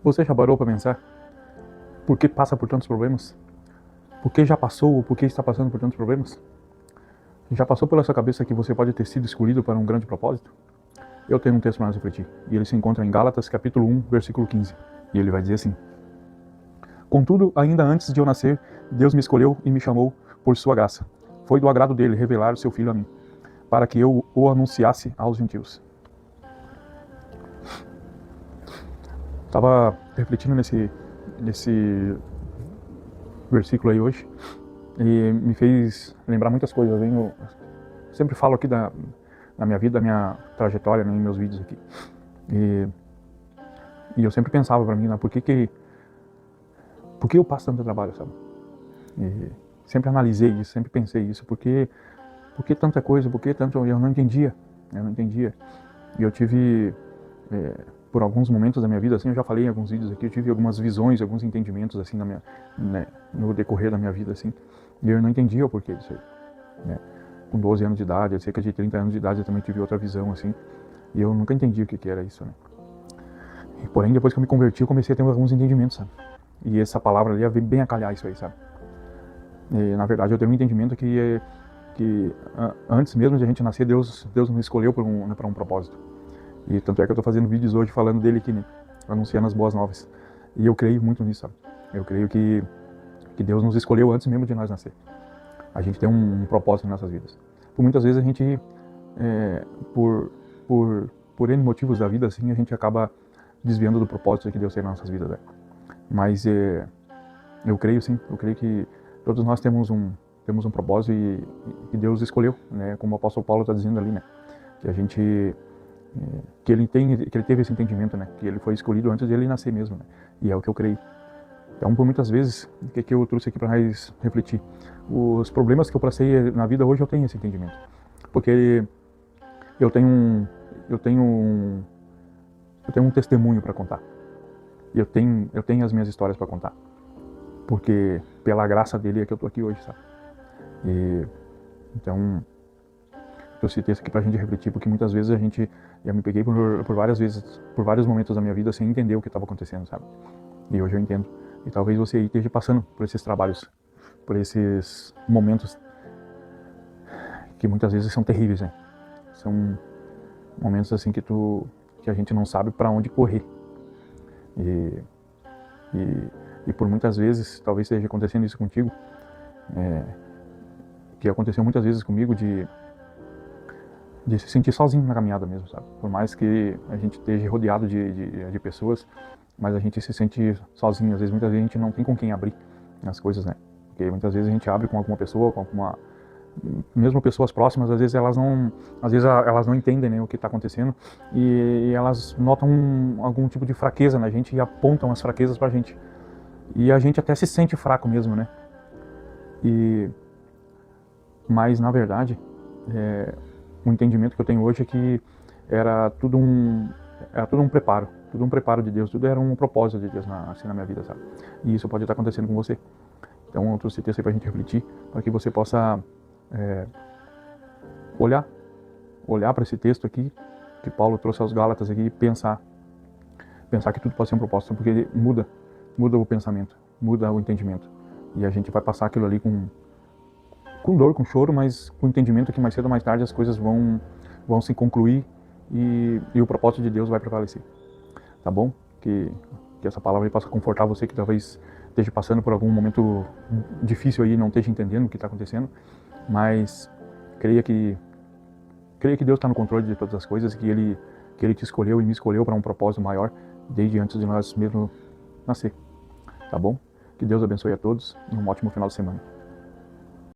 Você já parou para pensar por que passa por tantos problemas? Por que já passou ou por que está passando por tantos problemas? Já passou pela sua cabeça que você pode ter sido escolhido para um grande propósito? Eu tenho um texto para nós refletir, e ele se encontra em Gálatas capítulo 1, versículo 15. E ele vai dizer assim: Contudo, ainda antes de eu nascer, Deus me escolheu e me chamou por sua graça. Foi do agrado dele revelar o seu Filho a mim, para que eu o anunciasse aos gentios. Estava refletindo nesse versículo aí hoje, e me fez lembrar muitas coisas. Eu sempre falo aqui da minha vida, da minha trajetória, né, em meus vídeos aqui. E eu sempre pensava para mim, né, por que eu passo tanto trabalho, sabe? E sempre analisei isso, sempre pensei isso, por que tanta coisa, por que tanto, eu não entendia. E eu tive, por alguns momentos da minha vida, assim, eu já falei em alguns vídeos aqui, eu tive algumas visões, alguns entendimentos, assim, no decorrer da minha vida, assim, e eu não entendia o porquê disso aí, né? Com 12 anos de idade, cerca de 30 anos de idade, eu também tive outra visão, assim, e eu nunca entendi o que era isso, né? E, porém, depois que eu me converti, eu comecei a ter alguns entendimentos, sabe? E essa palavra ali veio bem a calhar isso aí, sabe? E, na verdade, eu tenho um entendimento que antes mesmo de a gente nascer, Deus nos escolheu para um propósito. E tanto é que eu estou fazendo vídeos hoje falando dele aqui, né? Anunciando as boas novas. E eu creio muito nisso, sabe? Eu creio que Deus nos escolheu antes mesmo de nós nascer. A gente tem um propósito em nossas vidas. Por muitas vezes a gente, por N motivos da vida, assim, a gente acaba desviando do propósito que Deus tem nas nossas vidas, né? Mas eu creio sim, eu creio que todos nós temos um propósito e Deus escolheu, né? Como o apóstolo Paulo está dizendo ali, né? Que a gente, que ele teve esse entendimento, né? Que ele foi escolhido antes de ele nascer mesmo, né? E é o que eu creio. Então, por muitas vezes, o que eu trouxe aqui para nós refletir? Os problemas que eu passei na vida hoje, eu tenho esse entendimento. Porque eu tenho um testemunho para contar. Eu tenho as minhas histórias para contar. Porque pela graça dele é que eu tô aqui hoje, sabe? E então eu citei isso aqui pra gente refletir, porque muitas vezes eu me peguei por vários momentos da minha vida sem entender o que estava acontecendo, sabe? E hoje eu entendo. E talvez você aí esteja passando por esses trabalhos, por esses momentos que muitas vezes são terríveis, né? São momentos assim que a gente não sabe para onde correr. E por muitas vezes, talvez esteja acontecendo isso contigo, que aconteceu muitas vezes comigo, de se sentir sozinho na caminhada mesmo, sabe? Por mais que a gente esteja rodeado de pessoas, mas a gente se sente sozinho. Às vezes, muitas vezes a gente não tem com quem abrir as coisas, né? Porque muitas vezes a gente abre com alguma pessoa, mesmo pessoas próximas, às vezes elas não entendem, né, o que está acontecendo, e elas notam algum tipo de fraqueza na gente e apontam as fraquezas pra gente. E a gente até se sente fraco mesmo, né? Mas, na verdade, o entendimento que eu tenho hoje é que era tudo um preparo de Deus, tudo era um propósito de Deus assim, na minha vida, sabe? E isso pode estar acontecendo com você. Então, eu trouxe esse texto aí pra gente refletir, para que você possa olhar para esse texto aqui, que Paulo trouxe aos Gálatas aqui, e pensar que tudo pode ser um propósito, porque ele muda o pensamento, muda o entendimento. E a gente vai passar aquilo ali com dor, com choro, mas com entendimento que mais cedo ou mais tarde as coisas vão se concluir e o propósito de Deus vai prevalecer. Tá bom? Que essa palavra aí possa confortar você que talvez esteja passando por algum momento difícil aí, não esteja entendendo o que está acontecendo, mas creia que Deus está no controle de todas as coisas, que Ele te escolheu e me escolheu para um propósito maior desde antes de nós mesmos nascer. Tá bom? Que Deus abençoe a todos e um ótimo final de semana.